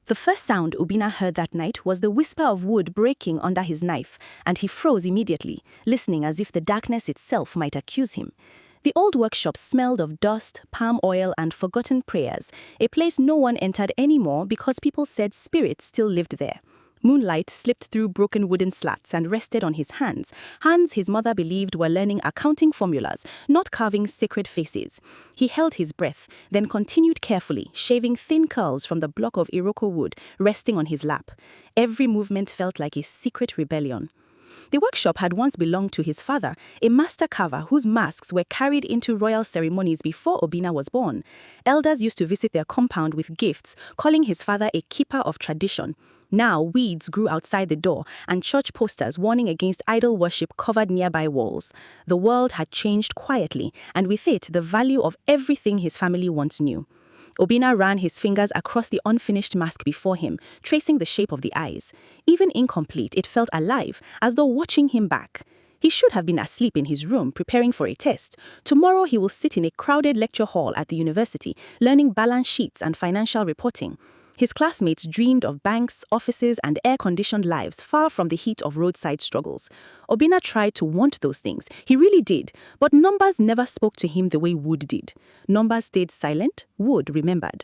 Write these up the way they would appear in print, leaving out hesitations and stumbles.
The first sound Obinna heard that night was the whisper of wood breaking under his knife, and he froze immediately, listening as if the darkness itself might accuse him. The old workshop smelled of dust, palm oil, and forgotten prayers, a place no one entered anymore because people said spirits still lived there. Moonlight slipped through broken wooden slats and rested on his hands his mother believed were learning accounting formulas, not carving sacred faces. He held his breath, then continued carefully, shaving thin curls from the block of Iroko wood resting on his lap. Every movement felt like a secret rebellion. The workshop had once belonged to his father, a master carver whose masks were carried into royal ceremonies before Obinna was born. Elders used to visit their compound with gifts, calling his father a keeper of tradition. Now weeds grew outside the door, and church posters warning against idol worship covered nearby walls. The world had changed quietly, and with it the value of everything his family once knew. Obinna ran his fingers across the unfinished mask before him, tracing the shape of the eyes. Even incomplete, it felt alive, as though watching him back. He should have been asleep in his room, preparing for a test. Tomorrow he will sit in a crowded lecture hall at the university, learning balance sheets and financial reporting. His classmates dreamed of banks, offices, and air-conditioned lives far from the heat of roadside struggles. Obinna tried to want those things. He really did. But numbers never spoke to him the way wood did. Numbers stayed silent. Wood remembered.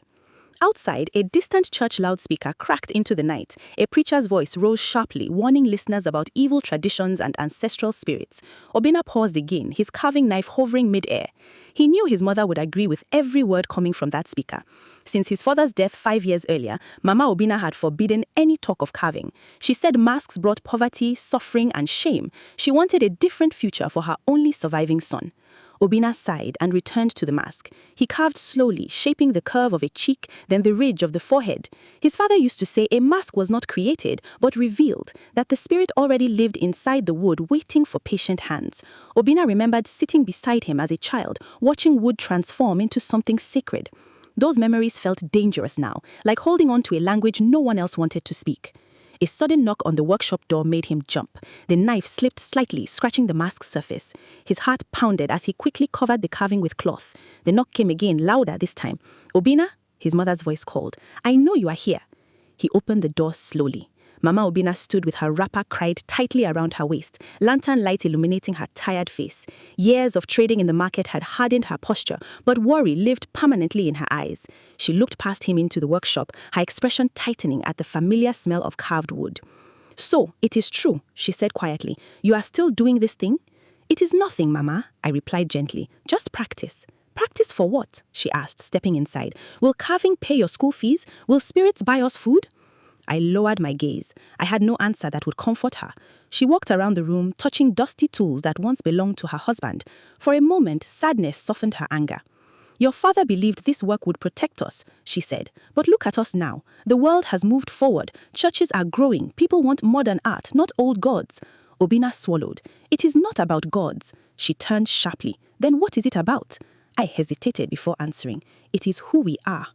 Outside, a distant church loudspeaker cracked into the night. A preacher's voice rose sharply, warning listeners about evil traditions and ancestral spirits. Obinna paused again, his carving knife hovering mid-air. He knew his mother would agree with every word coming from that speaker. Since his father's death 5 years earlier, Mama Obinna had forbidden any talk of carving. She said masks brought poverty, suffering, and shame. She wanted a different future for her only surviving son. Obinna sighed and returned to the mask. He carved slowly, shaping the curve of a cheek, then the ridge of the forehead. His father used to say a mask was not created, but revealed, that the spirit already lived inside the wood waiting for patient hands. Obinna remembered sitting beside him as a child, watching wood transform into something sacred. Those memories felt dangerous now, like holding on to a language no one else wanted to speak. A sudden knock on the workshop door made him jump. The knife slipped slightly, scratching the mask's surface. His heart pounded as he quickly covered the carving with cloth. The knock came again, louder this time. "Obinna?" his mother's voice called. "I know you are here." He opened the door slowly. Mama Obinna stood with her wrapper cried tightly around her waist, lantern light illuminating her tired face. Years of trading in the market had hardened her posture, but worry lived permanently in her eyes. She looked past him into the workshop, her expression tightening at the familiar smell of carved wood. "So, it is true," she said quietly. "You are still doing this thing?" "It is nothing, Mama," I replied gently. "Just practice." "Practice for what?" she asked, stepping inside. "Will carving pay your school fees? Will spirits buy us food?" I lowered my gaze. I had no answer that would comfort her. She walked around the room, touching dusty tools that once belonged to her husband. For a moment, sadness softened her anger. "Your father believed this work would protect us," she said. "But look at us now. The world has moved forward. Churches are growing. People want modern art, not old gods." Obinna swallowed. "It is not about gods." She turned sharply. "Then what is it about?" I hesitated before answering. "It is who we are."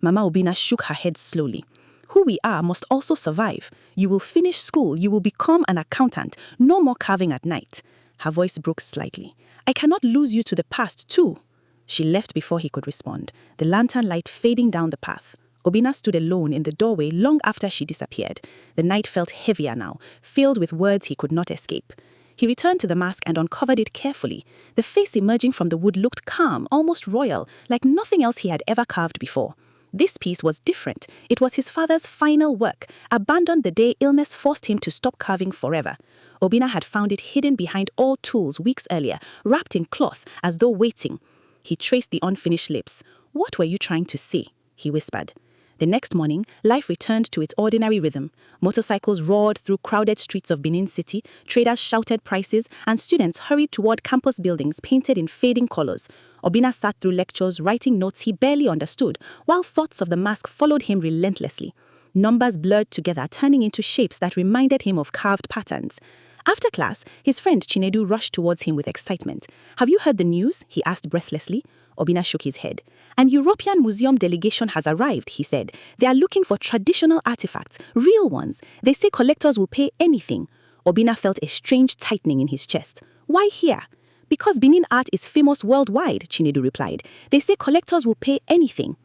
Mama Obinna shook her head slowly. "Who we are must also survive. You will finish school, you will become an accountant. No more carving at night." Her voice broke slightly. "I cannot lose you to the past, too." She left before he could respond, the lantern light fading down the path. Obinna stood alone in the doorway long after she disappeared. The night felt heavier now, filled with words he could not escape. He returned to the mask and uncovered it carefully. The face emerging from the wood looked calm, almost royal, like nothing else he had ever carved before. This piece was different. It was his father's final work, abandoned the day illness forced him to stop carving forever. Obinna had found it hidden behind all tools weeks earlier, wrapped in cloth, as though waiting. He traced the unfinished lips. "What were you trying to say?" he whispered. The next morning, life returned to its ordinary rhythm. Motorcycles roared through crowded streets of Benin City, traders shouted prices, and students hurried toward campus buildings painted in fading colors. Obinna sat through lectures, writing notes he barely understood, while thoughts of the mask followed him relentlessly. Numbers blurred together, turning into shapes that reminded him of carved patterns. After class, his friend Chinedu rushed towards him with excitement. "Have you heard the news?" he asked breathlessly. Obinna shook his head. "An European museum delegation has arrived," he said. "They are looking for traditional artifacts, real ones. They say collectors will pay anything." Obinna felt a strange tightening in his chest. "Why here?" "Because Benin art is famous worldwide," Chinedu replied. "They say collectors will pay anything."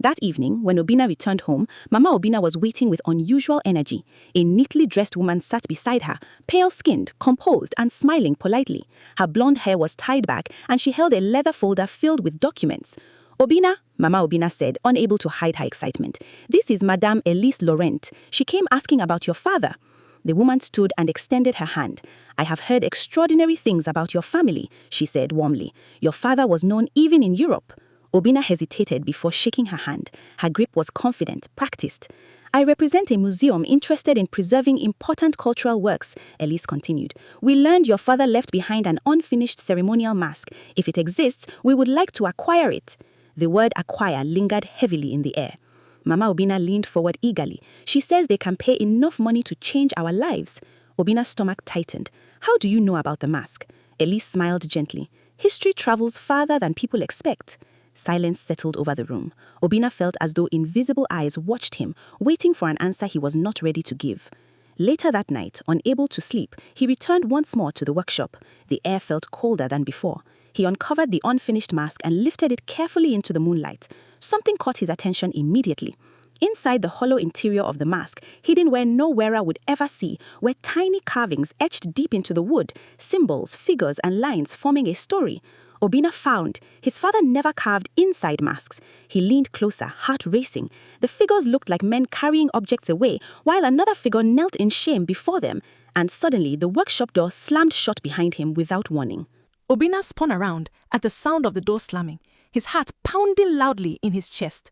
That evening, when Obinna returned home, Mama Obinna was waiting with unusual energy. A neatly dressed woman sat beside her, pale-skinned, composed, and smiling politely. Her blonde hair was tied back, and she held a leather folder filled with documents. Obinna, Mama Obinna said, unable to hide her excitement. This is Madame Elise Laurent. She came asking about your father. The woman stood and extended her hand. I have heard extraordinary things about your family, she said warmly. Your father was known even in Europe. Obinna hesitated before shaking her hand. Her grip was confident, practiced. I represent a museum interested in preserving important cultural works, Elise continued. We learned your father left behind an unfinished ceremonial mask. If it exists, we would like to acquire it. The word acquire lingered heavily in the air. Mama Obinna leaned forward eagerly. She says they can pay enough money to change our lives. Obinna's stomach tightened. How do you know about the mask? Elise smiled gently. History travels farther than people expect. Silence settled over the room. Obinna felt as though invisible eyes watched him, waiting for an answer he was not ready to give. Later that night, unable to sleep, he returned once more to the workshop. The air felt colder than before. He uncovered the unfinished mask and lifted it carefully into the moonlight. Something caught his attention immediately. Inside the hollow interior of the mask, hidden where no wearer would ever see, were tiny carvings etched deep into the wood, symbols, figures, and lines forming a story. Obinna found his father never carved inside masks. He leaned closer, heart racing. The figures looked like men carrying objects away, while another figure knelt in shame before them. And suddenly, the workshop door slammed shut behind him without warning. Obinna spun around at the sound of the door slamming, his heart pounding loudly in his chest.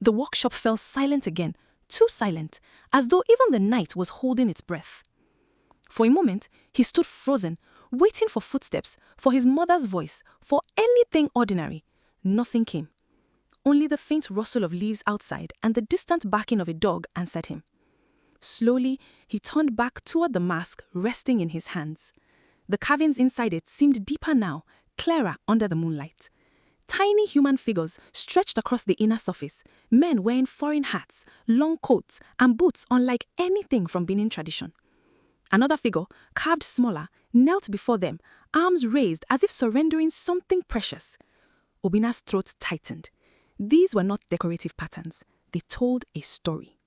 The workshop fell silent again, too silent, as though even the night was holding its breath. For a moment, he stood frozen, waiting for footsteps, for his mother's voice, for anything ordinary. Nothing came. Only the faint rustle of leaves outside and the distant barking of a dog answered him. Slowly, he turned back toward the mask resting in his hands. The carvings inside it seemed deeper now, clearer under the moonlight. Tiny human figures stretched across the inner surface, men wearing foreign hats, long coats, and boots unlike anything from Benin tradition. Another figure, carved smaller, knelt before them, arms raised as if surrendering something precious. Obinna's throat tightened. These were not decorative patterns. They told a story.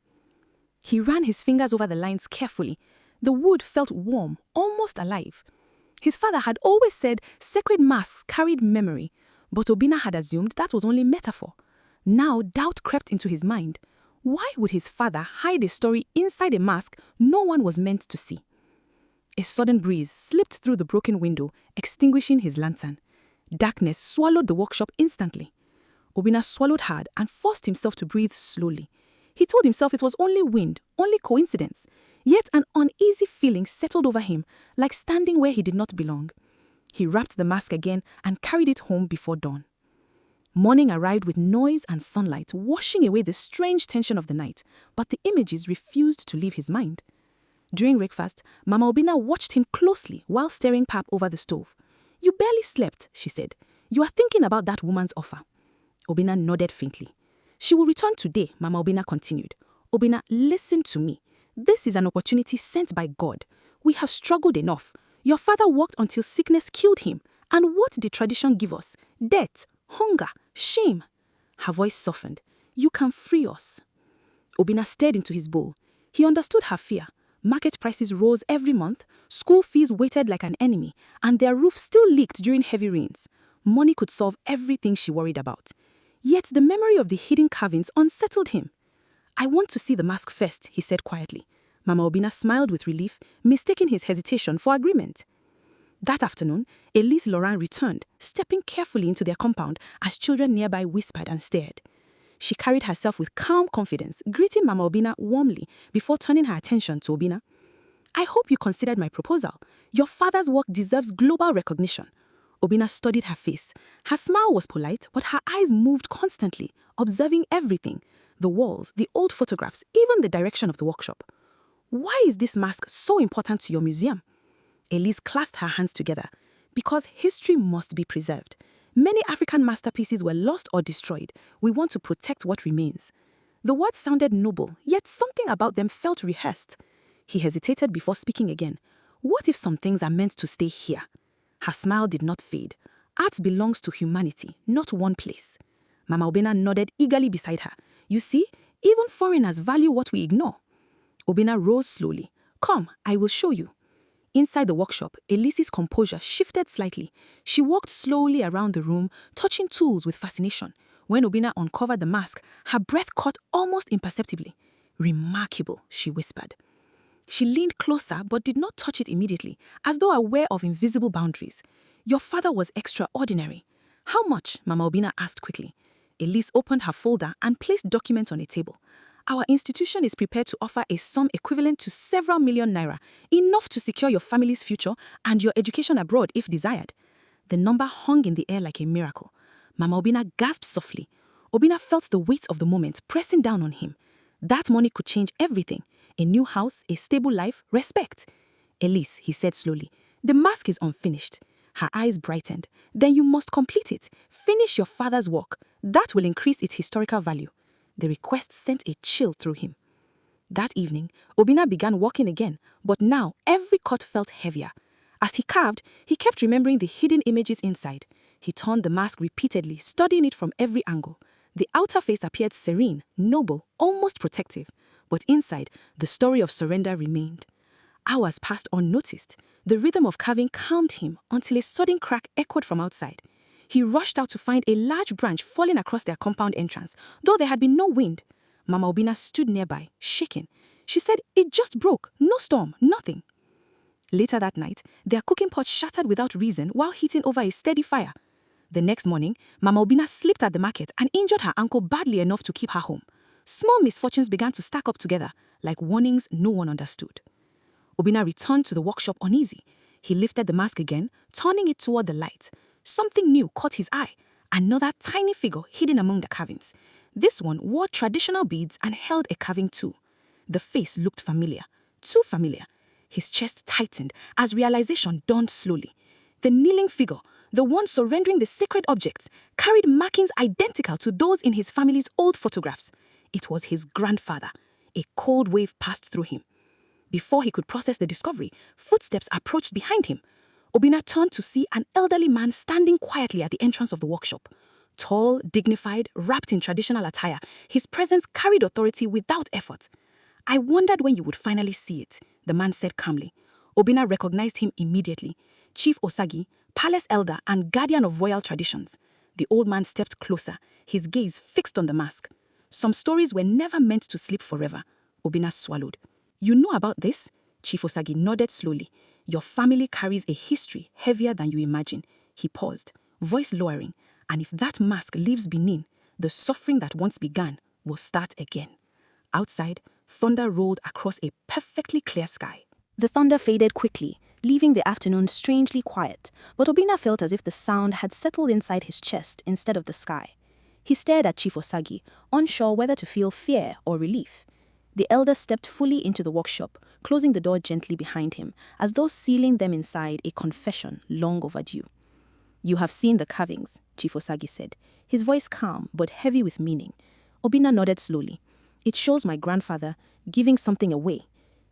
He ran his fingers over the lines carefully. The wood felt warm, almost alive. His father had always said sacred masks carried memory, but Obinna had assumed that was only metaphor. Now doubt crept into his mind. Why would his father hide a story inside a mask no one was meant to see? A sudden breeze slipped through the broken window, extinguishing his lantern. Darkness swallowed the workshop instantly. Obinna swallowed hard and forced himself to breathe slowly. He told himself it was only wind, only coincidence. Yet an uneasy feeling settled over him, like standing where he did not belong. He wrapped the mask again and carried it home before dawn. Morning arrived with noise and sunlight, washing away the strange tension of the night, but the images refused to leave his mind. During breakfast, Mama Obinna watched him closely while stirring pap over the stove. You barely slept, she said. You are thinking about that woman's offer. Obinna nodded faintly. She will return today, Mama Obinna continued. Obinna, listen to me. This is an opportunity sent by God. We have struggled enough. Your father worked until sickness killed him. And what did tradition give us? Death, hunger, shame. Her voice softened. You can free us. Obinna stared into his bowl. He understood her fear. Market prices rose every month, school fees waited like an enemy, and their roof still leaked during heavy rains. Money could solve everything she worried about. Yet the memory of the hidden carvings unsettled him. I want to see the mask first, he said quietly. Mama Obinna smiled with relief, mistaking his hesitation for agreement. That afternoon, Elise Laurent returned, stepping carefully into their compound as children nearby whispered and stared. She carried herself with calm confidence, greeting Mama Obinna warmly before turning her attention to Obinna. I hope you considered my proposal. Your father's work deserves global recognition. Obinna studied her face. Her smile was polite, but her eyes moved constantly, observing everything. The walls, the old photographs, even the direction of the workshop. Why is this mask so important to your museum? Elise clasped her hands together. Because history must be preserved. Many African masterpieces were lost or destroyed. We want to protect what remains. The words sounded noble, yet something about them felt rehearsed. He hesitated before speaking again. What if some things are meant to stay here? Her smile did not fade. Art belongs to humanity, not one place. Mama Obinna nodded eagerly beside her. You see, even foreigners value what we ignore. Obinna rose slowly. Come, I will show you. Inside the workshop, Elise's composure shifted slightly. She walked slowly around the room, touching tools with fascination. When Obinna uncovered the mask, her breath caught almost imperceptibly. Remarkable, she whispered. She leaned closer but did not touch it immediately, as though aware of invisible boundaries. Your father was extraordinary. How much? Mama Obinna asked quickly. Elise opened her folder and placed documents on a table. Our institution is prepared to offer a sum equivalent to several million naira, enough to secure your family's future and your education abroad if desired. The number hung in the air like a miracle. Mama Obinna gasped softly. Obinna felt the weight of the moment pressing down on him. That money could change everything. A new house, a stable life, respect. Elise, he said slowly, the mask is unfinished. Her eyes brightened. Then you must complete it. Finish your father's work. That will increase its historical value. The request sent a chill through him. That evening, Obinna began working again, but now every cut felt heavier. As he carved, he kept remembering the hidden images inside. He turned the mask repeatedly, studying it from every angle. The outer face appeared serene, noble, almost protective. But inside, the story of surrender remained. Hours passed unnoticed. The rhythm of carving calmed him until a sudden crack echoed from outside. He rushed out to find a large branch falling across their compound entrance, though there had been no wind. Mama Obinna stood nearby, shaking. She said, it just broke, no storm, nothing. Later that night, their cooking pot shattered without reason while heating over a steady fire. The next morning, Mama Obinna slipped at the market and injured her ankle badly enough to keep her home. Small misfortunes began to stack up together, like warnings no one understood. Obinna returned to the workshop uneasy. He lifted the mask again, turning it toward the light. Something new caught his eye. Another tiny figure hidden among the carvings. This one wore traditional beads and held a carving tool. The face looked familiar, too familiar. His chest tightened as realization dawned slowly. The kneeling figure, the one surrendering the sacred objects, carried markings identical to those in his family's old photographs. It was his grandfather. A cold wave passed through him. Before he could process the discovery, footsteps approached behind him. Obinna turned to see an elderly man standing quietly at the entrance of the workshop. Tall, dignified, wrapped in traditional attire, his presence carried authority without effort. I wondered when you would finally see it, the man said calmly. Obinna recognized him immediately. Chief Osagi, palace elder and guardian of royal traditions. The old man stepped closer, his gaze fixed on the mask. Some stories were never meant to sleep forever. Obinna swallowed. You know about this? Chief Osagi nodded slowly. Your family carries a history heavier than you imagine. He paused, voice lowering. And if that mask leaves Benin, the suffering that once began will start again. Outside, thunder rolled across a perfectly clear sky. The thunder faded quickly, leaving the afternoon strangely quiet, but Obinna felt as if the sound had settled inside his chest instead of the sky. He stared at Chief Osagi, unsure whether to feel fear or relief. The elder stepped fully into the workshop, closing the door gently behind him, as though sealing them inside a confession long overdue. You have seen the carvings, Chief Osagi said, his voice calm but heavy with meaning. Obinna nodded slowly. It shows my grandfather giving something away.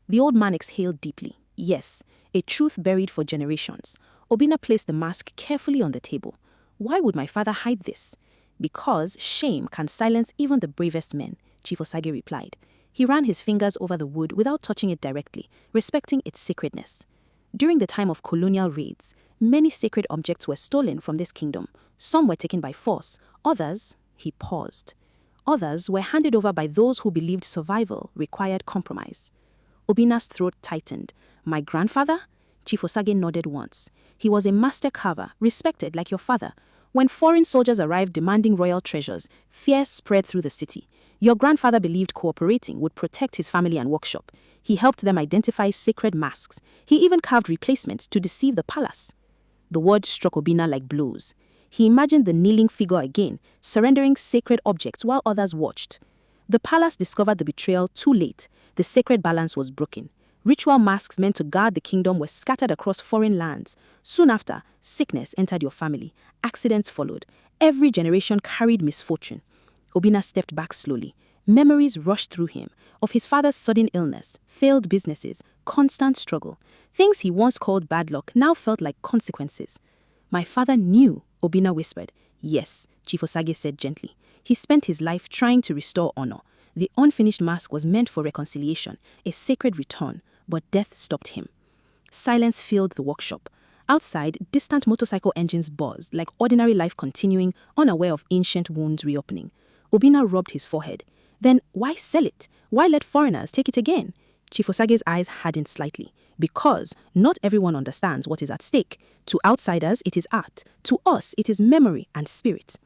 The old man exhaled deeply. Yes, a truth buried for generations. Obinna placed the mask carefully on the table. Why would my father hide this? Because shame can silence even the bravest men, Chief Osagi replied. He ran his fingers over the wood without touching it directly, respecting its sacredness. During the time of colonial raids, many sacred objects were stolen from this kingdom. Some were taken by force, others, he paused. Others were handed over by those who believed survival required compromise. Obinna's throat tightened. My grandfather? Chief Osagi nodded once. He was a master carver, respected like your father. When foreign soldiers arrived demanding royal treasures, fear spread through the city. Your grandfather believed cooperating would protect his family and workshop. He helped them identify sacred masks. He even carved replacements to deceive the palace. The words struck Obinna like blows. He imagined the kneeling figure again, surrendering sacred objects while others watched. The palace discovered the betrayal too late. The sacred balance was broken. Ritual masks meant to guard the kingdom were scattered across foreign lands. Soon after, sickness entered your family. Accidents followed. Every generation carried misfortune. Obinna stepped back slowly. Memories rushed through him of his father's sudden illness, failed businesses, constant struggle. Things he once called bad luck now felt like consequences. My father knew, Obinna whispered. Yes, Chief Osagi said gently. He spent his life trying to restore honor. The unfinished mask was meant for reconciliation, a sacred return, but death stopped him. Silence filled the workshop. Outside, distant motorcycle engines buzzed, like ordinary life continuing, unaware of ancient wounds reopening. Obinna rubbed his forehead. Then why sell it? Why let foreigners take it again? Chief Osage's eyes hardened slightly. Because not everyone understands what is at stake. To outsiders, it is art. To us, it is memory and spirit.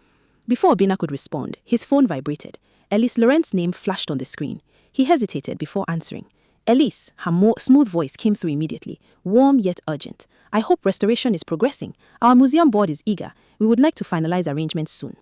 Before Obinna could respond, his phone vibrated. Elise Laurent's name flashed on the screen. He hesitated before answering. Elise, her smooth voice came through immediately, warm yet urgent. I hope restoration is progressing. Our museum board is eager. We would like to finalize arrangements soon.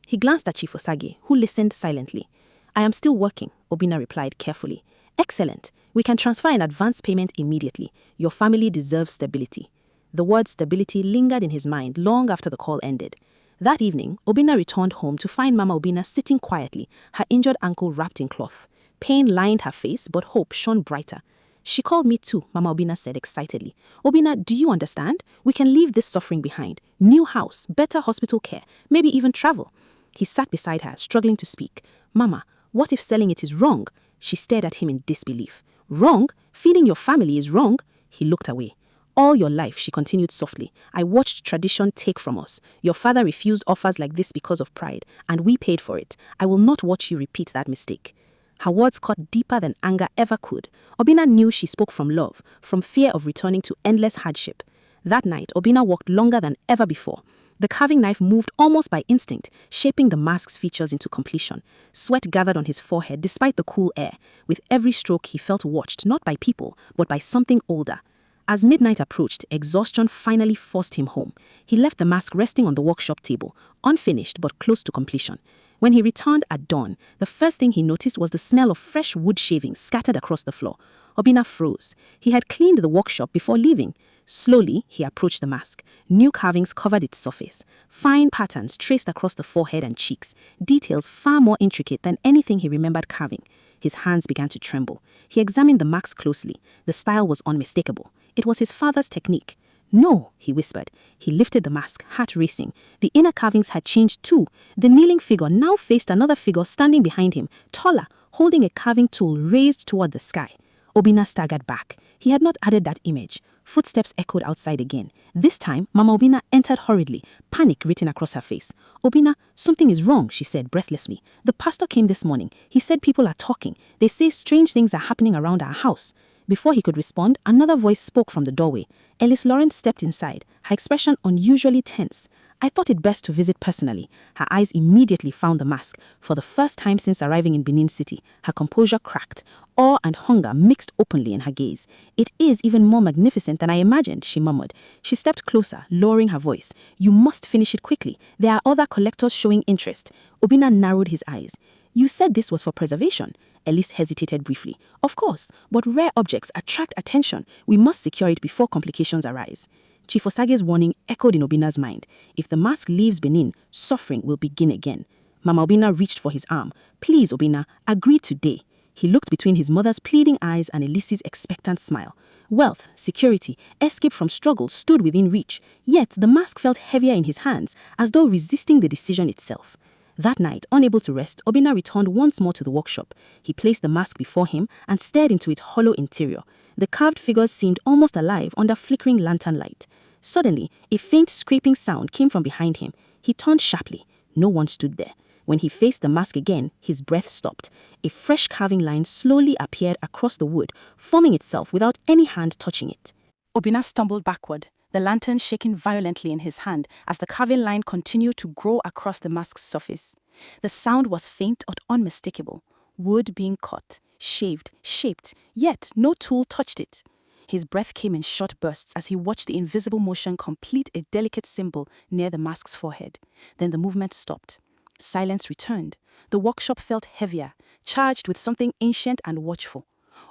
He glanced at Chief Osage, who listened silently. I am still working, Obinna replied carefully. Excellent. We can transfer an advance payment immediately. Your family deserves stability. The word stability lingered in his mind long after the call ended. That evening, Obinna returned home to find Mama Obinna sitting quietly, her injured ankle wrapped in cloth. Pain lined her face, but hope shone brighter. She called me too, Mama Obinna said excitedly. Obinna, do you understand? We can leave this suffering behind. New house, better hospital care, maybe even travel. He sat beside her, struggling to speak. Mama, what if selling it is wrong? She stared at him in disbelief. Wrong? Feeding your family is wrong? He looked away. All your life, she continued softly, I watched tradition take from us. Your father refused offers like this because of pride, and we paid for it. I will not watch you repeat that mistake. Her words cut deeper than anger ever could. Obinna knew she spoke from love, from fear of returning to endless hardship. That night, Obinna walked longer than ever before. The carving knife moved almost by instinct, shaping the mask's features into completion. Sweat gathered on his forehead despite the cool air. With every stroke, he felt watched, not by people, but by something older. As midnight approached, exhaustion finally forced him home. He left the mask resting on the workshop table, unfinished but close to completion. When he returned at dawn, the first thing he noticed was the smell of fresh wood shavings scattered across the floor. Obinna froze. He had cleaned the workshop before leaving. Slowly, he approached the mask. New carvings covered its surface. Fine patterns traced across the forehead and cheeks, details far more intricate than anything he remembered carving. His hands began to tremble. He examined the mask closely. The style was unmistakable. It was his father's technique. No, he whispered. He lifted the mask, heart racing. The inner carvings had changed too. The kneeling figure now faced another figure standing behind him, taller, holding a carving tool raised toward the sky. Obinna staggered back. He had not added that image. Footsteps echoed outside again. This time, Mama Obinna entered hurriedly, panic written across her face. Obinna, something is wrong, she said breathlessly. The pastor came this morning. He said people are talking. They say strange things are happening around our house. Before he could respond, another voice spoke from the doorway. Elise Laurent stepped inside, her expression unusually tense. I thought it best to visit personally. Her eyes immediately found the mask. For the first time since arriving in Benin City, her composure cracked. Awe and hunger mixed openly in her gaze. It is even more magnificent than I imagined, she murmured. She stepped closer, lowering her voice. You must finish it quickly. There are other collectors showing interest. Obinna narrowed his eyes. You said this was for preservation. Elise hesitated briefly. Of course, but rare objects attract attention. We must secure it before complications arise. Chief Osage's warning echoed in Obinna's mind. If the mask leaves Benin, suffering will begin again. Mama Obinna reached for his arm. Please, Obinna, agree today. He looked between his mother's pleading eyes and Elise's expectant smile. Wealth, security, escape from struggle stood within reach, yet the mask felt heavier in his hands, as though resisting the decision itself. That night, unable to rest, Obinna returned once more to the workshop. He placed the mask before him and stared into its hollow interior. The carved figures seemed almost alive under flickering lantern light. Suddenly, a faint scraping sound came from behind him. He turned sharply. No one stood there. When he faced the mask again, his breath stopped. A fresh carving line slowly appeared across the wood, forming itself without any hand touching it. Obinna stumbled backward, the lantern shaking violently in his hand as the carving line continued to grow across the mask's surface. The sound was faint but unmistakable. Wood being cut, shaved, shaped, yet no tool touched it. His breath came in short bursts as he watched the invisible motion complete a delicate symbol near the mask's forehead. Then the movement stopped. Silence returned. The workshop felt heavier, charged with something ancient and watchful.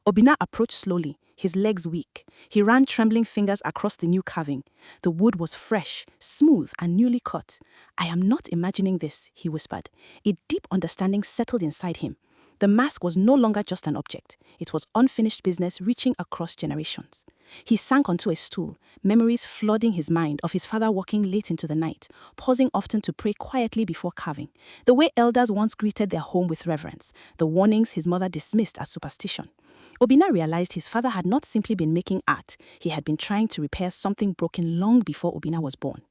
Obinna approached slowly, his legs weak. He ran trembling fingers across the new carving. The wood was fresh, smooth, and newly cut. I am not imagining this, he whispered. A deep understanding settled inside him. The mask was no longer just an object. It was unfinished business reaching across generations. He sank onto a stool, memories flooding his mind of his father walking late into the night, pausing often to pray quietly before carving, the way elders once greeted their home with reverence, the warnings his mother dismissed as superstition. Obinna realized his father had not simply been making art, he had been trying to repair something broken long before Obinna was born.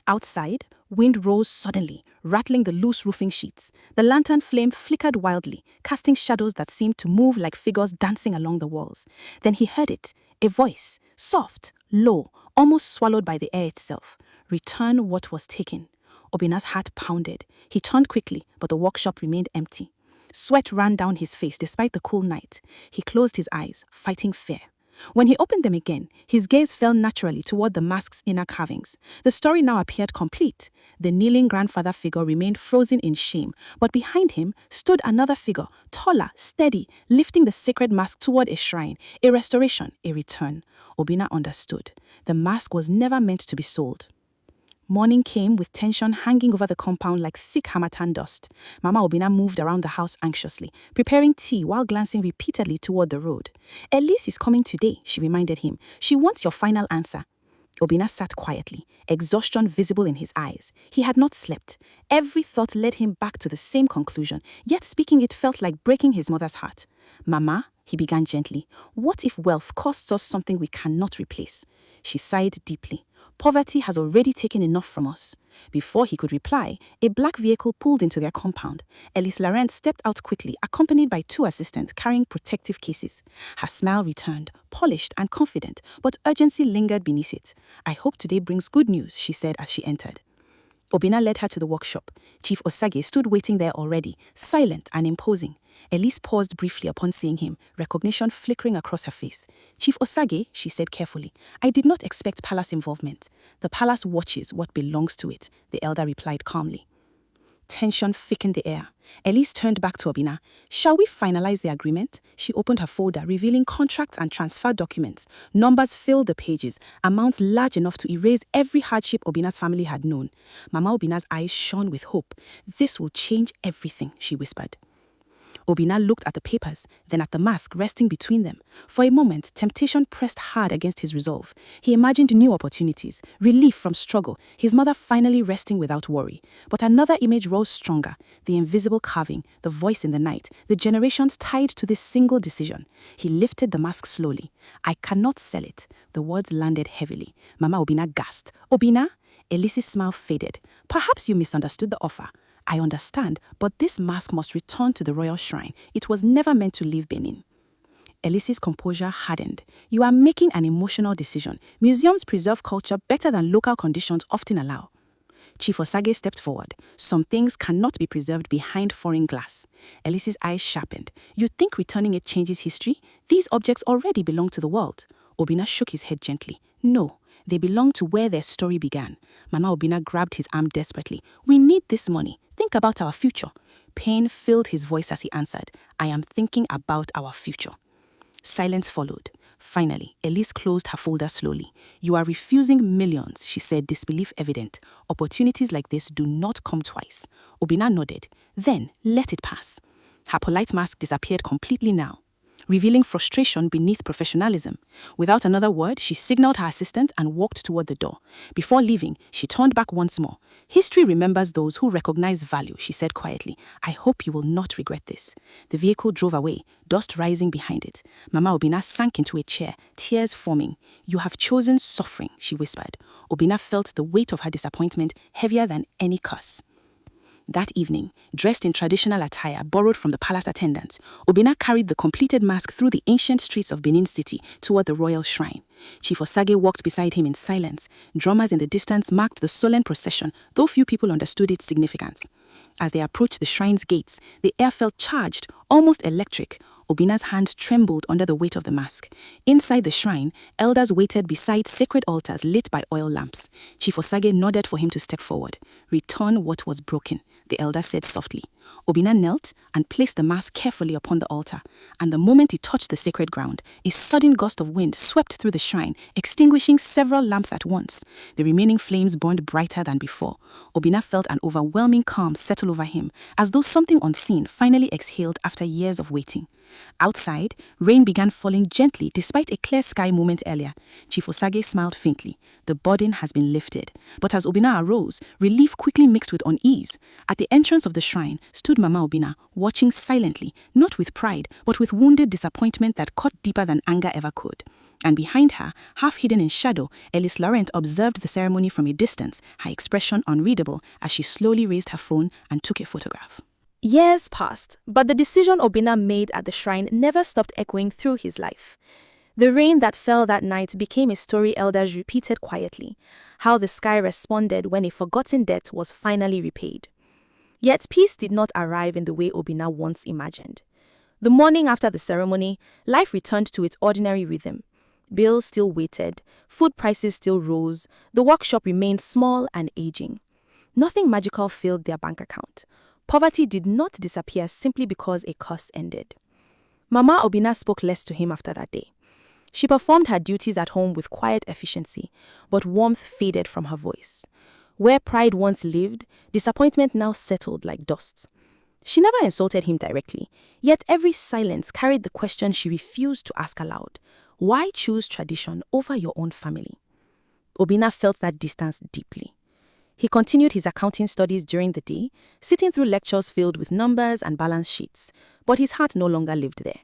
Outside, wind rose suddenly, rattling the loose roofing sheets. The lantern flame flickered wildly, casting shadows that seemed to move like figures dancing along the walls. Then he heard it, a voice, soft, low, almost swallowed by the air itself. Return what was taken. Obinna's heart pounded. He turned quickly, but the workshop remained empty. Sweat ran down his face despite the cool night. He closed his eyes, fighting fear. When he opened them again, his gaze fell naturally toward the mask's inner carvings. The story now appeared complete. The kneeling grandfather figure remained frozen in shame, but behind him stood another figure, taller, steady, lifting the sacred mask toward a shrine, a restoration, a return. Obinna understood. The mask was never meant to be sold. Morning came with tension hanging over the compound like thick harmattan dust. Mama Obinna moved around the house anxiously, preparing tea while glancing repeatedly toward the road. Elise is coming today, she reminded him. She wants your final answer. Obinna sat quietly, exhaustion visible in his eyes. He had not slept. Every thought led him back to the same conclusion, yet speaking it felt like breaking his mother's heart. Mama, he began gently, what if wealth costs us something we cannot replace? She sighed deeply. Poverty has already taken enough from us. Before he could reply, a black vehicle pulled into their compound. Elise Laurent stepped out quickly, accompanied by 2 assistants carrying protective cases. Her smile returned, polished and confident, but urgency lingered beneath it. I hope today brings good news, she said as she entered. Obinna led her to the workshop. Chief Osage stood waiting there already, silent and imposing. Elise paused briefly upon seeing him, recognition flickering across her face. Chief Osage, she said carefully, I did not expect palace involvement. The palace watches what belongs to it, the elder replied calmly. Tension thickened the air. Elise turned back to Obinna. Shall we finalize the agreement? She opened her folder, revealing contracts and transfer documents. Numbers filled the pages, amounts large enough to erase every hardship Obinna's family had known. Mama Obinna's eyes shone with hope. This will change everything, she whispered. Obinna looked at the papers, then at the mask resting between them. For a moment, temptation pressed hard against his resolve. He imagined new opportunities, relief from struggle, his mother finally resting without worry. But another image rose stronger, the invisible carving, the voice in the night, the generations tied to this single decision. He lifted the mask slowly. I cannot sell it. The words landed heavily. Mama Obinna gasped. Obinna? Elise's smile faded. Perhaps you misunderstood the offer. I understand, but this mask must return to the royal shrine. It was never meant to leave Benin. Elise's composure hardened. You are making an emotional decision. Museums preserve culture better than local conditions often allow. Chief Osage stepped forward. Some things cannot be preserved behind foreign glass. Elise's eyes sharpened. You think returning it changes history? These objects already belong to the world. Obinna shook his head gently. No. They belong to where their story began. Mama Obinna grabbed his arm desperately. We need this money. Think about our future. Pain filled his voice as he answered. I am thinking about our future. Silence followed. Finally, Elise closed her folder slowly. You are refusing millions, she said, disbelief evident. Opportunities like this do not come twice. Obinna nodded. Then, let it pass. Her polite mask disappeared completely now, revealing frustration beneath professionalism. Without another word, she signaled her assistant and walked toward the door. Before leaving, she turned back once more. History remembers those who recognize value, she said quietly. I hope you will not regret this. The vehicle drove away, dust rising behind it. Mama Obinna sank into a chair, tears forming. You have chosen suffering, she whispered. Obinna felt the weight of her disappointment heavier than any curse. That evening, dressed in traditional attire borrowed from the palace attendants, Obinna carried the completed mask through the ancient streets of Benin City toward the royal shrine. Chief Osage walked beside him in silence. Drummers in the distance marked the solemn procession, though few people understood its significance. As they approached the shrine's gates, the air felt charged, almost electric. Obinna's hands trembled under the weight of the mask. Inside the shrine, elders waited beside sacred altars lit by oil lamps. Chief Osage nodded for him to step forward. Return what was broken. the elder said softly. Obinna knelt and placed the mask carefully upon the altar, and the moment it touched the sacred ground, a sudden gust of wind swept through the shrine, extinguishing several lamps at once. The remaining flames burned brighter than before. Obinna felt an overwhelming calm settle over him, as though something unseen finally exhaled after years of waiting. Outside, rain began falling gently despite a clear sky moment earlier. Chief Osage smiled faintly. The burden has been lifted. But as Obinna arose, relief quickly mixed with unease. At the entrance of the shrine stood Mama Obinna, watching silently, not with pride, but with wounded disappointment that cut deeper than anger ever could. And behind her, half hidden in shadow, Ellis Laurent observed the ceremony from a distance, her expression unreadable as she slowly raised her phone and took a photograph. Years passed, but the decision Obinna made at the shrine never stopped echoing through his life. The rain that fell that night became a story elders repeated quietly, how the sky responded when a forgotten debt was finally repaid. Yet peace did not arrive in the way Obinna once imagined. The morning after the ceremony, life returned to its ordinary rhythm. Bills still waited, food prices still rose, the workshop remained small and aging. Nothing magical filled their bank account. Poverty did not disappear simply because a curse ended. Mama Obinna spoke less to him after that day. She performed her duties at home with quiet efficiency, but warmth faded from her voice. Where pride once lived, disappointment now settled like dust. She never insulted him directly, yet every silence carried the question she refused to ask aloud. Why choose tradition over your own family? Obinna felt that distance deeply. He continued his accounting studies during the day, sitting through lectures filled with numbers and balance sheets, but his heart no longer lived there.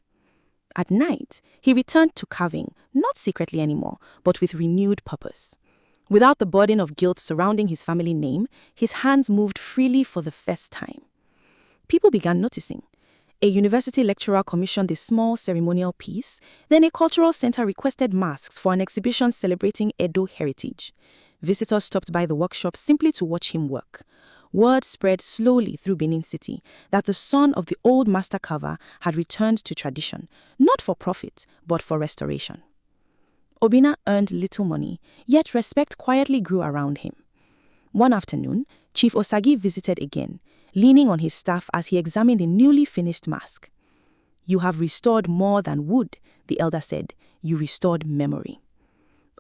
At night, he returned to carving, not secretly anymore, but with renewed purpose. Without the burden of guilt surrounding his family name, his hands moved freely for the first time. People began noticing. A university lecturer commissioned a small ceremonial piece, then a cultural center requested masks for an exhibition celebrating Edo heritage. Visitors stopped by the workshop simply to watch him work. Word spread slowly through Benin City that the son of the old master carver had returned to tradition, not for profit, but for restoration. Obinna earned little money, yet respect quietly grew around him. One afternoon, Chief Osagi visited again, leaning on his staff as he examined a newly finished mask. "You have restored more than wood," the elder said. "You restored memory."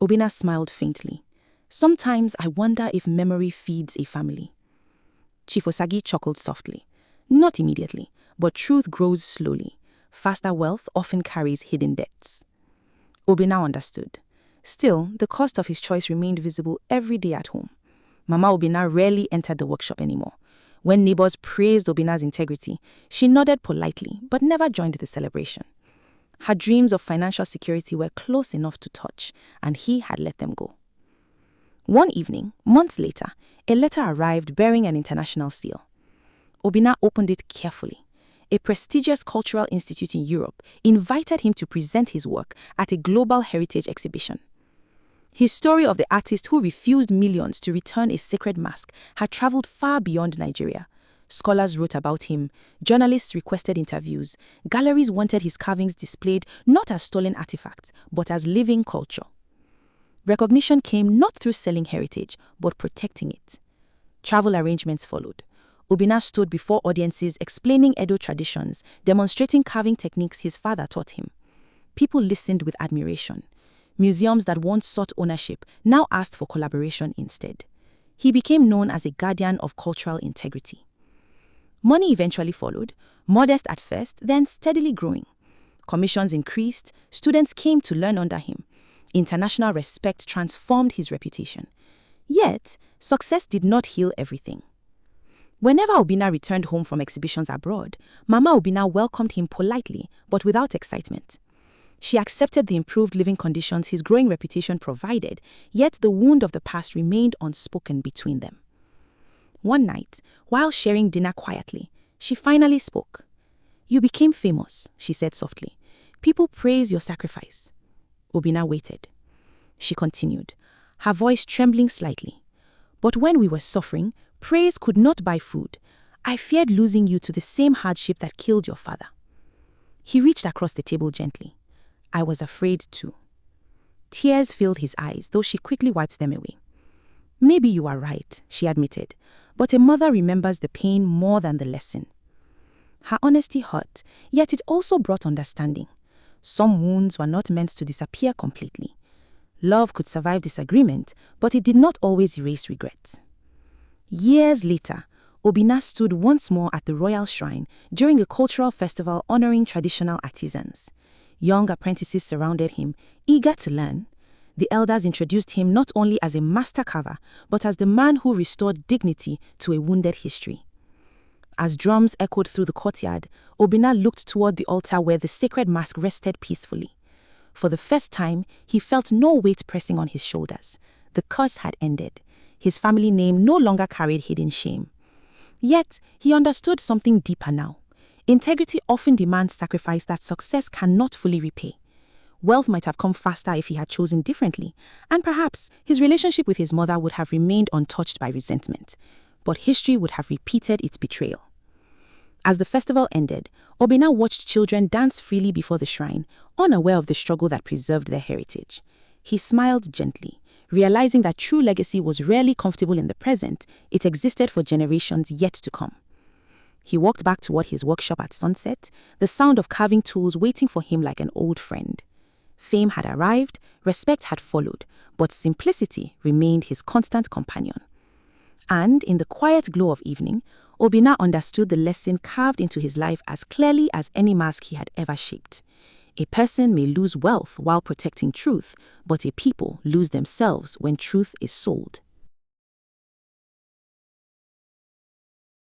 Obinna smiled faintly. "Sometimes I wonder if memory feeds a family." Chief Osagi chuckled softly. "Not immediately, but truth grows slowly. Faster wealth often carries hidden debts." Obinna understood. Still, the cost of his choice remained visible every day at home. Mama Obinna rarely entered the workshop anymore. When neighbors praised Obinna's integrity, she nodded politely but never joined the celebration. Her dreams of financial security were close enough to touch, and he had let them go. One evening, months later, a letter arrived bearing an international seal. Obinna opened it carefully. A prestigious cultural institute in Europe invited him to present his work at a global heritage exhibition. His story of the artist who refused millions to return a sacred mask had traveled far beyond Nigeria. Scholars wrote about him, journalists requested interviews, galleries wanted his carvings displayed not as stolen artifacts, but as living culture. Recognition came not through selling heritage, but protecting it. Travel arrangements followed. Obinna stood before audiences explaining Edo traditions, demonstrating carving techniques his father taught him. People listened with admiration. Museums that once sought ownership now asked for collaboration instead. He became known as a guardian of cultural integrity. Money eventually followed, modest at first, then steadily growing. Commissions increased, students came to learn under him. International respect transformed his reputation. Yet, success did not heal everything. Whenever Obinna returned home from exhibitions abroad, Mama Obinna welcomed him politely, but without excitement. She accepted the improved living conditions his growing reputation provided, yet the wound of the past remained unspoken between them. One night, while sharing dinner quietly, she finally spoke. "You became famous," she said softly. "People praise your sacrifice." Obinna waited. She continued, her voice trembling slightly. "But when we were suffering, praise could not buy food. I feared losing you to the same hardship that killed your father." He reached across the table gently. "I was afraid too." Tears filled his eyes, though she quickly wiped them away. "Maybe you are right," she admitted. but a mother remembers the pain more than the lesson. Her honesty hurt, yet it also brought understanding. Some wounds were not meant to disappear completely. Love could survive disagreement, but it did not always erase regret. Years later, Obinna stood once more at the royal shrine during a cultural festival honoring traditional artisans. Young apprentices surrounded him, eager to learn. The elders introduced him not only as a master carver, but as the man who restored dignity to a wounded history. As drums echoed through the courtyard, Obinna looked toward the altar where the sacred mask rested peacefully. For the first time, he felt no weight pressing on his shoulders. The curse had ended. His family name no longer carried hidden shame. Yet, he understood something deeper now. Integrity often demands sacrifice that success cannot fully repay. Wealth might have come faster if he had chosen differently, and perhaps his relationship with his mother would have remained untouched by resentment. But history would have repeated its betrayal. As the festival ended, Obinna watched children dance freely before the shrine, unaware of the struggle that preserved their heritage. He smiled gently, realizing that true legacy was rarely comfortable in the present, it existed for generations yet to come. He walked back toward his workshop at sunset, the sound of carving tools waiting for him like an old friend. Fame had arrived, respect had followed, but simplicity remained his constant companion. And in the quiet glow of evening, Obinna understood the lesson carved into his life as clearly as any mask he had ever shaped. A person may lose wealth while protecting truth, but a people lose themselves when truth is sold.